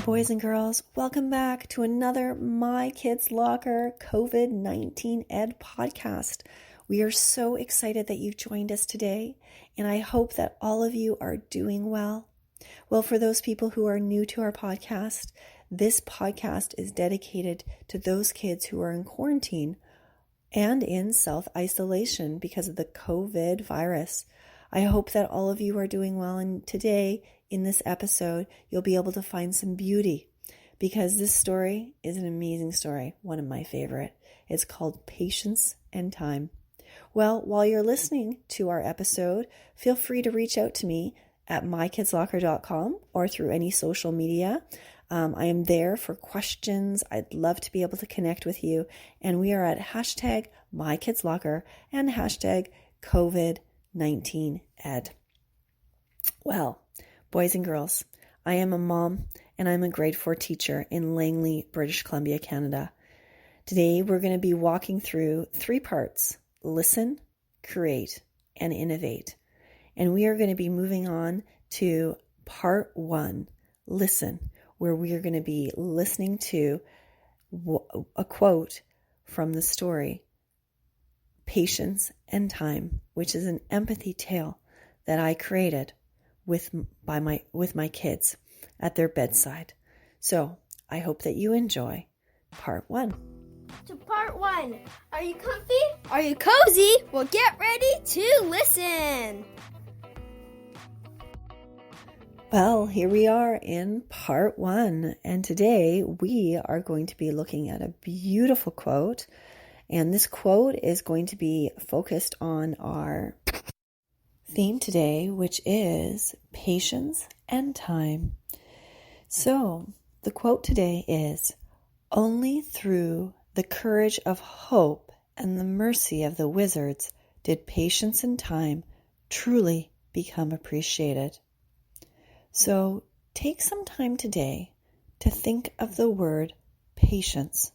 boys and girls. Welcome back to another My Kids Locker COVID-19 Ed podcast. We are so excited that you've joined us today, and I hope that all of you are doing well. Well, for those people who are new to our podcast, this podcast is dedicated to those kids who are in quarantine and in self-isolation because of the COVID virus. I hope that all of you are doing well, and today in this episode, you'll be able to find some beauty because this story is an amazing story, one of my favorite. It's called Patience and Time. Well, while you're listening to our episode, feel free to reach out to me at mykidslocker.com or through any social media. I am there for questions. I'd love to be able to connect with you. And we are at hashtag mykidslocker and hashtag COVID-19ed. Well, boys and girls, I am a mom and I'm a grade 4 teacher in Langley, British Columbia, Canada. Today we're going to be walking through 3 parts: listen, create, and innovate. And we are going to be moving on to part 1, listen, where we are going to be listening to a quote from the story Patience and Time, which is an empathy tale that I created with my kids at their bedside. So I hope that you enjoy part 1. To part 1. Are you comfy? Are you cozy? Well, get ready to listen. Well, here we are in part 1, and today we are going to be looking at a beautiful quote, and this quote is going to be focused on our theme today, which is patience and time. So the quote today is, "Only through the courage of hope and the mercy of the wizards did patience and time truly become appreciated." So take some time today to think of the word patience.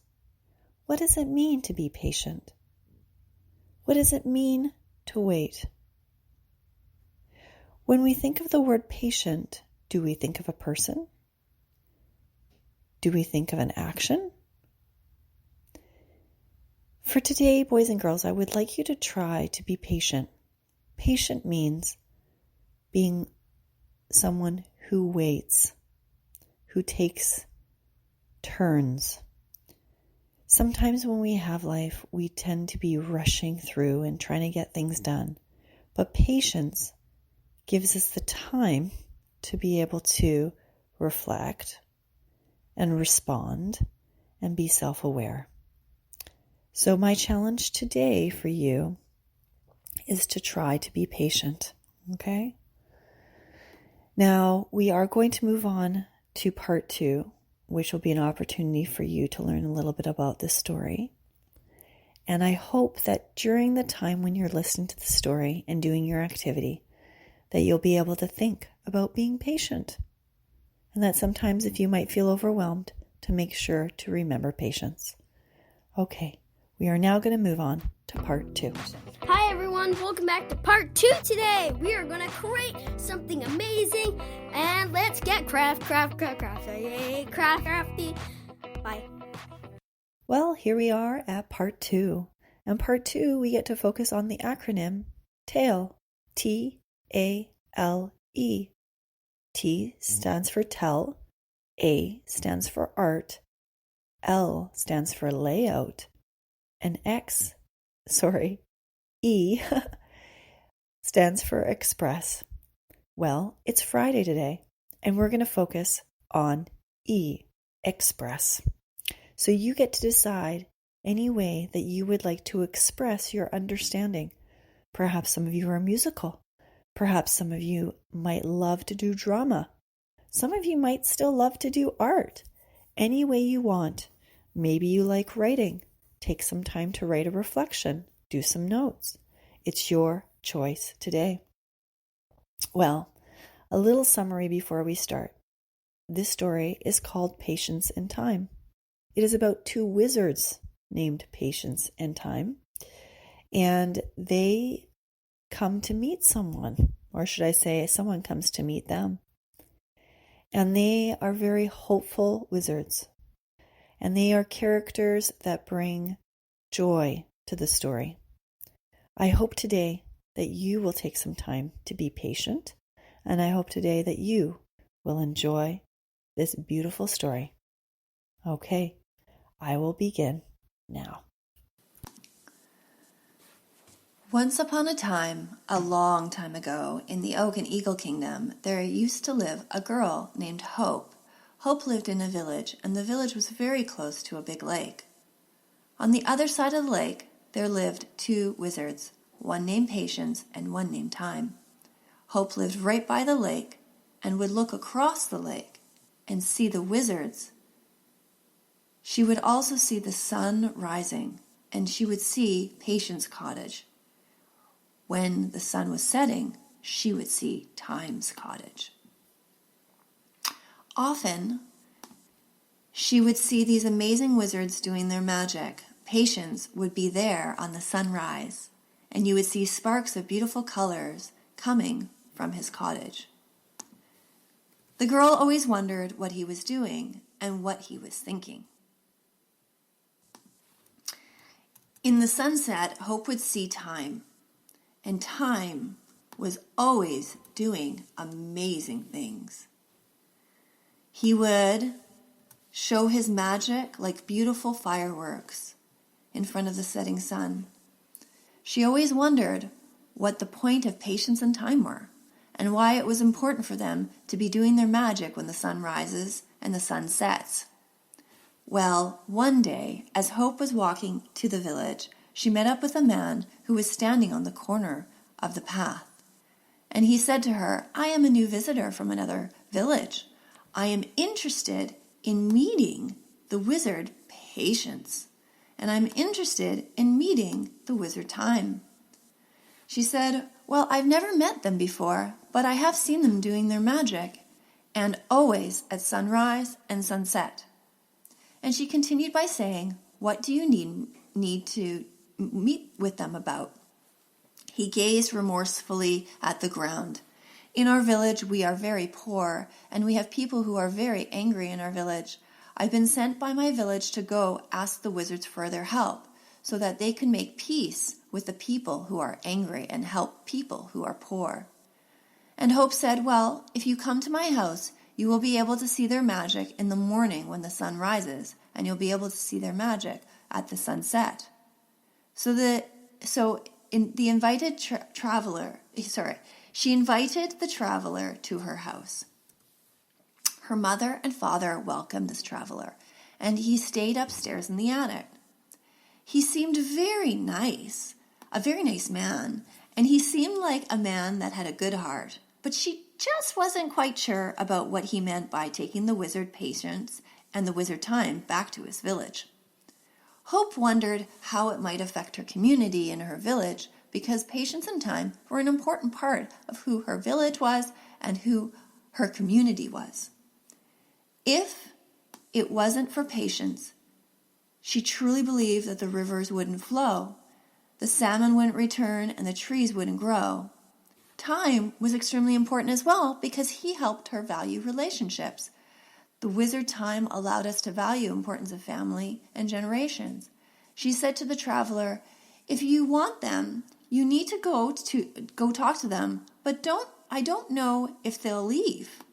What does it mean to be patient? What does it mean to wait? When we think of the word patient, do we think of a person? Do we think of an action? For today, boys and girls, I would like you to try to be patient. Patient means being someone who waits, who takes turns. Sometimes when we have life, we tend to be rushing through and trying to get things done. But patience gives us the time to be able to reflect and respond and be self-aware. So my challenge today for you is to try to be patient, okay? Now, we are going to move on to part 2, which will be an opportunity for you to learn a little bit about this story. And I hope that during the time when you're listening to the story and doing your activity, that you'll be able to think about being patient. And that sometimes if you might feel overwhelmed, to make sure to remember patience. Okay, we are now going to move on to part 2. Hi everyone, welcome back to part 2 today. We are going to create something amazing and let's get crafty. Bye. Well, here we are at part 2. And part 2, we get to focus on the acronym TALE, T-A-L-E. T stands for tell, A stands for art, L stands for layout, and E stands for express. Well, it's Friday today, and we're going to focus on E, express. So you get to decide any way that you would like to express your understanding. Perhaps some of you are musical. Perhaps some of you might love to do drama. Some of you might still love to do art. Any way you want. Maybe you like writing. Take some time to write a reflection. Do some notes. It's your choice today. Well, a little summary before we start. This story is called Patience and Time. It is about 2 wizards named Patience and Time, and they come to meet someone, or should I say someone comes to meet them. And they are very hopeful wizards. And they are characters that bring joy to the story. I hope today that you will take some time to be patient, and I hope today that you will enjoy this beautiful story. Okay, I will begin now. Once upon a time, a long time ago, in the Oak and Eagle Kingdom, there used to live a girl named Hope. Hope lived in a village, and the village was very close to a big lake. On the other side of the lake, there lived two wizards, one named Patience and one named Time. Hope lived right by the lake and would look across the lake and see the wizards. She would also see the sun rising, and she would see Patience's cottage. When the sun was setting, she would see Time's cottage. Often, she would see these amazing wizards doing their magic. Patience would be there on the sunrise, and you would see sparks of beautiful colors coming from his cottage. The girl always wondered what he was doing and what he was thinking. In the sunset, Hope would see Time, and Time was always doing amazing things. He would show his magic like beautiful fireworks in front of the setting sun. She always wondered what the point of Patience and Time were, and why it was important for them to be doing their magic when the sun rises and the sun sets. Well, one day, as Hope was walking to the village, she met up with a man who was standing on the corner of the path. And he said to her, "I am a new visitor from another village. I am interested in meeting the wizard Patience, and I'm interested in meeting the wizard Time." She said, "Well, I've never met them before, but I have seen them doing their magic, and always at sunrise and sunset." And she continued by saying, "What do you need to meet with them about?" He gazed remorsefully at the ground. "In our village, we are very poor, and we have people who are very angry in our village. I've been sent by my village to go ask the wizards for their help, so that they can make peace with the people who are angry and help people who are poor." And Hope said, "Well, if you come to my house, you will be able to see their magic in the morning when the sun rises, and you'll be able to see their magic at the sunset." She invited the traveler to her house. Her mother and father welcomed this traveler, and he stayed upstairs in the attic. He seemed very nice, a very nice man, and he seemed like a man that had a good heart, but she just wasn't quite sure about what he meant by taking the wizard Patience and the wizard Time back to his village. Hope wondered how it might affect her community and her village, because Patience and Time were an important part of who her village was and who her community was. If it wasn't for Patience, she truly believed that the rivers wouldn't flow, the salmon wouldn't return, and the trees wouldn't grow. Time was extremely important as well because he helped her value relationships. The wizard Time allowed us to value the importance of family and generations. She said to the traveler, "If you want them, you need to go talk to them, but I don't know if they'll leave."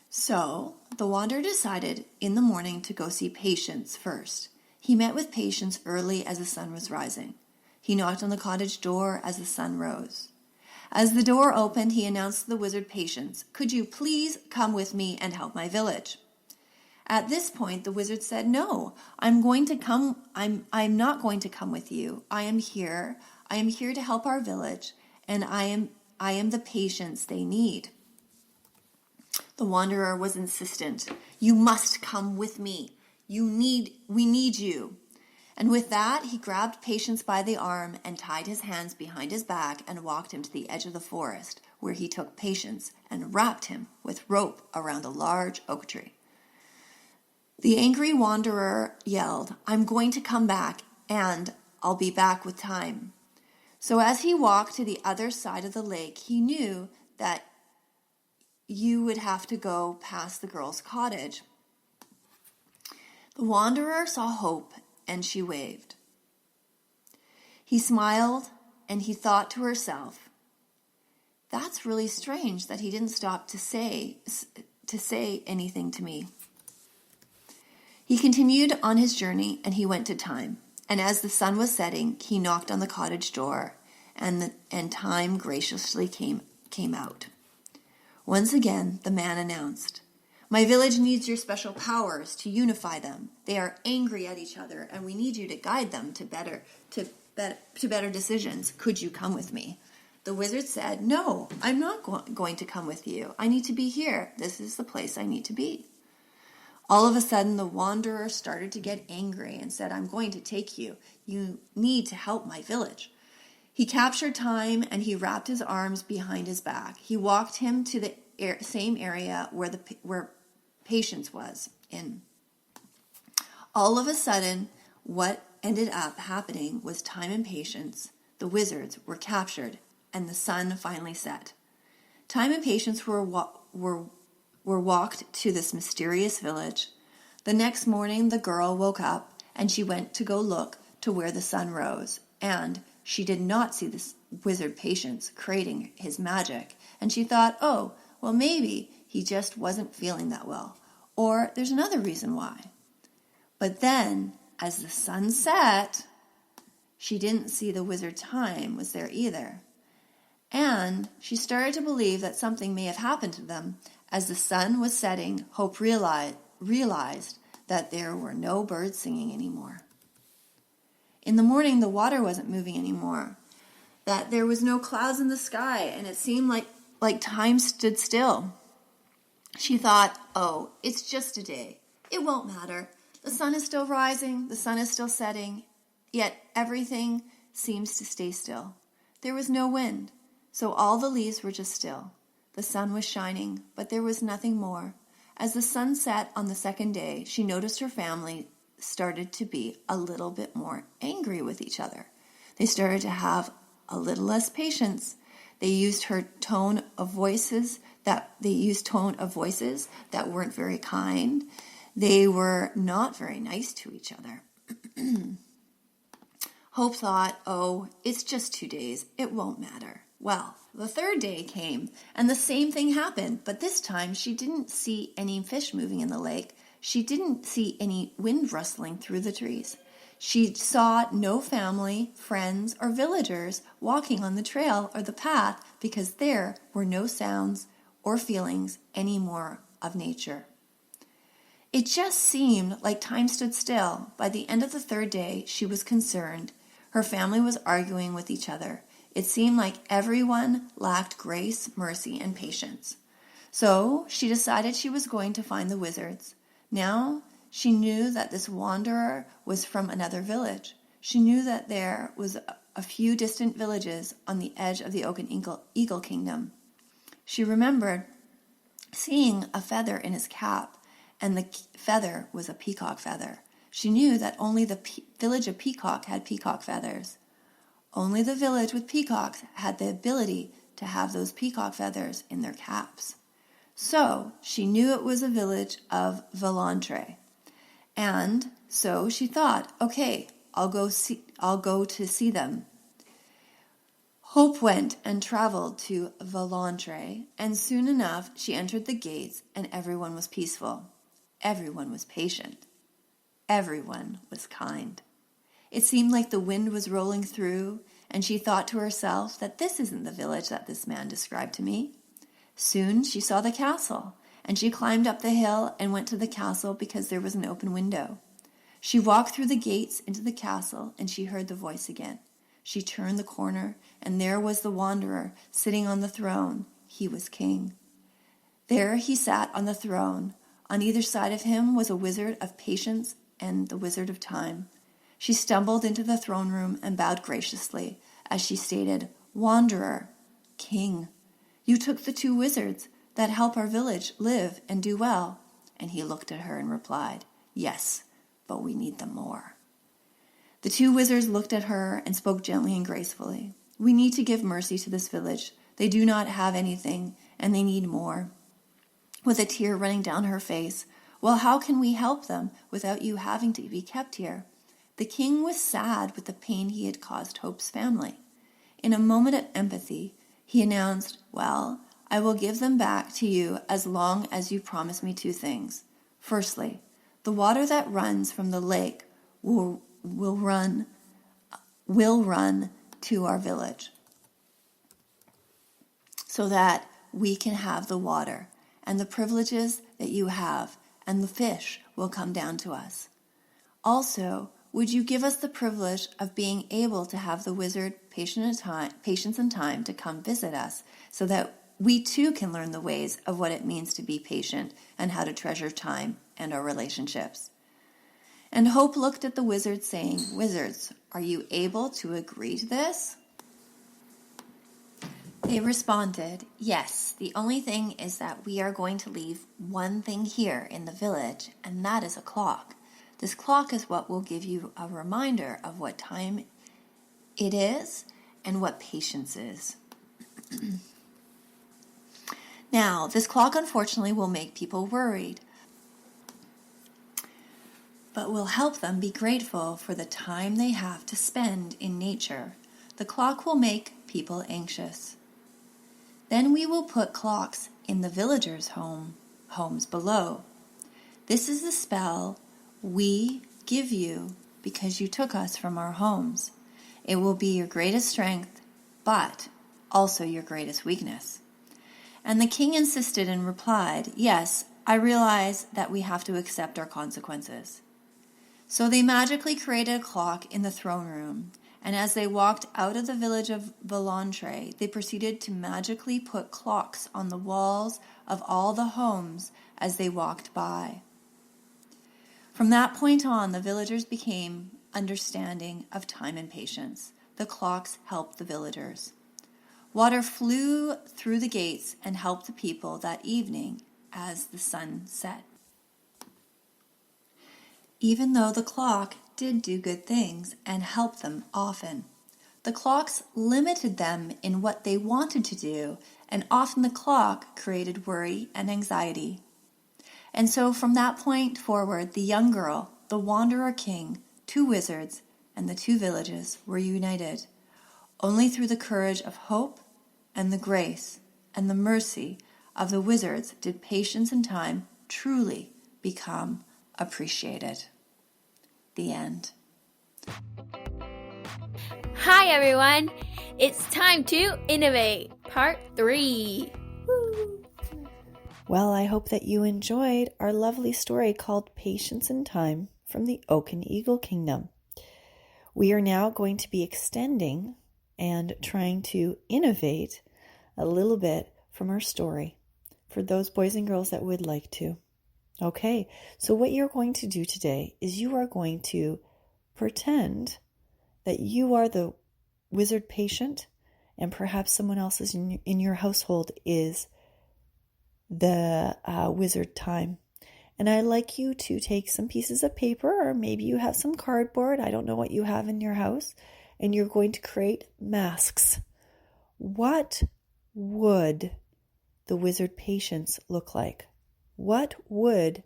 So the wanderer decided in the morning to go see Patience first. He met with Patience early as the sun was rising. He knocked on the cottage door as the sun rose. As the door opened, he announced to the wizard Patience, "Could you please come with me and help my village?" At this point, the wizard said, "No, I'm not going to come with you. I am here to help our village, and I am the Patience they need." The wanderer was insistent. "You must come with me. We need you." And with that, he grabbed Patience by the arm and tied his hands behind his back and walked him to the edge of the forest, where he took Patience and wrapped him with rope around a large oak tree. The angry wanderer yelled, "I'm going to come back, and I'll be back with Time." So as he walked to the other side of the lake, he knew that you would have to go past the girl's cottage. The wanderer saw Hope, and she waved. He smiled, and he thought to herself, that's really strange that he didn't stop to say anything to me. He continued on his journey, and he went to Time. And as the sun was setting, he knocked on the cottage door, and Time graciously came out. Once again, the man announced, my village needs your special powers to unify them. They are angry at each other, and we need you to guide them to better decisions. Could you come with me? The wizard said, no, I'm not going to come with you. I need to be here. This is the place I need to be. All of a sudden, the wanderer started to get angry and said, I'm going to take you. You need to help my village. He captured Time, and he wrapped his arms behind his back. He walked him to the same area where Patience was in. All of a sudden, what ended up happening was Time and Patience, the wizards, were captured, and the sun finally set. Time and Patience were walked to this mysterious village. The next morning, the girl woke up, and she went to go look to where the sun rose, and she did not see this wizard Patience creating his magic, and she thought, oh, well, maybe he just wasn't feeling that well, or there's another reason why. But then, as the sun set, she didn't see the wizard Time was there either. And she started to believe that something may have happened to them. As the sun was setting, Hope realized that there were no birds singing anymore. In the morning, the water wasn't moving anymore, that there was no clouds in the sky, and it seemed like time stood still. She thought, oh, it's just a day. It won't matter. The sun is still rising, the sun is still setting, yet everything seems to stay still. There was no wind, so all the leaves were just still. The sun was shining, but there was nothing more. As the sun set on the second day, she noticed her family started to be a little bit more angry with each other. They started to have a little less patience. They used tone of voices that weren't very kind. They were not very nice to each other. Hope thought, oh, it's just 2 days. It won't matter. Well, the third day came, and the same thing happened, but this time she didn't see any fish moving in the lake. She didn't see any wind rustling through the trees. She saw no family, friends, or villagers walking on the trail or the path because there were no sounds or feelings anymore of nature. It just seemed like time stood still. By the end of the third day, she was concerned. Her family was arguing with each other. It seemed like everyone lacked grace, mercy, and patience. So she decided she was going to find the wizards. Now she knew that this wanderer was from another village. She knew that there was a few distant villages on the edge of the Oak and Eagle Kingdom. She remembered seeing a feather in his cap, and the feather was a peacock feather. She knew that only the village of Peacock had peacock feathers. Only the village with peacocks had the ability to have those peacock feathers in their caps. So she knew it was a village of Volantre. And so she thought, okay, I'll go to see them. Hope went and traveled to Volantre, and soon enough she entered the gates, and everyone was peaceful. Everyone was patient. Everyone was kind. It seemed like the wind was rolling through, and she thought to herself that this isn't the village that this man described to me. Soon she saw the castle, and she climbed up the hill and went to the castle because there was an open window. She walked through the gates into the castle, and she heard the voice again. She turned the corner, and there was the wanderer sitting on the throne. He was king. There he sat on the throne. On either side of him was a wizard of patience and the wizard of time. She stumbled into the throne room and bowed graciously as she stated, Wanderer, King, you took the 2 wizards that help our village live and do well. And he looked at her and replied, yes, but we need them more. The 2 wizards looked at her and spoke gently and gracefully. We need to give mercy to this village. They do not have anything, and they need more. with a tear running down her face. "Well, how can we help them without you having to be kept here?" The king was sad with the pain he had caused Hope's family. In a moment of empathy, he announced, "Well, I will give them back to you as long as you promise me two things. Firstly, the water that runs from the lake will run to our village so that we can have the water and the privileges that you have, and the fish will come down to us. Also, would you give us the privilege of being able to have the wizard patience and time to come visit us so that we too can learn the ways of what it means to be patient and how to treasure time and our relationships?" And Hope looked at the wizards saying, "Wizards, are you able to agree to this?" They responded, "Yes, the only thing is that we are going to leave one thing here in the village, and that is a clock. This clock is what will give you a reminder of what time it is and what patience is." Now, this clock unfortunately will make people worried, but will help them be grateful for the time they have to spend in nature. The clock will make people anxious. Then we will put clocks in the villagers' homes below. This is the spell we give you because you took us from our homes. It will be your greatest strength, but also your greatest weakness. And the king insisted and replied, "Yes, I realize that we have to accept our consequences." So they magically created a clock in the throne room, and as they walked out of the village of Volantre, they proceeded to magically put clocks on the walls of all the homes as they walked by. From that point on, the villagers became understanding of time and patience. The clocks helped the villagers. Water flew through the gates and helped the people that evening as the sun set. Even though the clock did do good things and helped them often, the clocks limited them in what they wanted to do, and often the clock created worry and anxiety. And so from that point forward, the young girl, the wanderer king, two wizards, and the two villages were united. Only through the courage of hope and the grace and the mercy of the wizards did patience and time truly become appreciated. The end. Hi everyone, it's time to innovate, part 3. Woo. Well, I hope that you enjoyed our lovely story called Patience and Time from the Oak and Eagle Kingdom. We are now going to be extending and trying to innovate a little bit from our story for those boys and girls that would like to. Okay, so what you're going to do today is you are going to pretend that you are the wizard patient and perhaps someone else is in your household is the wizard time. And I'd like you to take some pieces of paper, or maybe you have some cardboard. I don't know what you have in your house. And you're going to create masks. What would the wizard patience look like? What would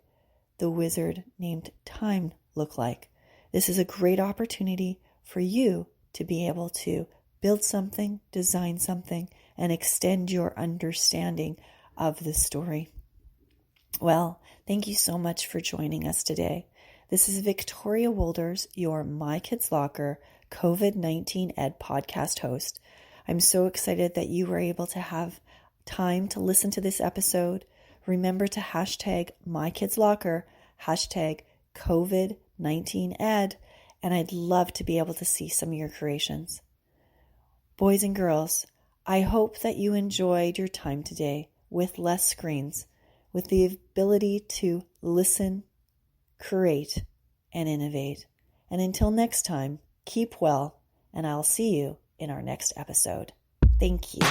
the wizard named Time look like? This is a great opportunity for you to be able to build something, design something, and extend your understanding of the story. Well, thank you so much for joining us today. This is Victoria Wolders, your My Kids Locker COVID-19 Ed podcast host. I'm so excited that you were able to have time to listen to this episode. Remember to hashtag MyKidsLocker, hashtag COVID-19Ed, and I'd love to be able to see some of your creations. Boys and girls, I hope that you enjoyed your time today with less screens, with the ability to listen, create, and innovate. And until next time, keep well, and I'll see you in our next episode. Thank you.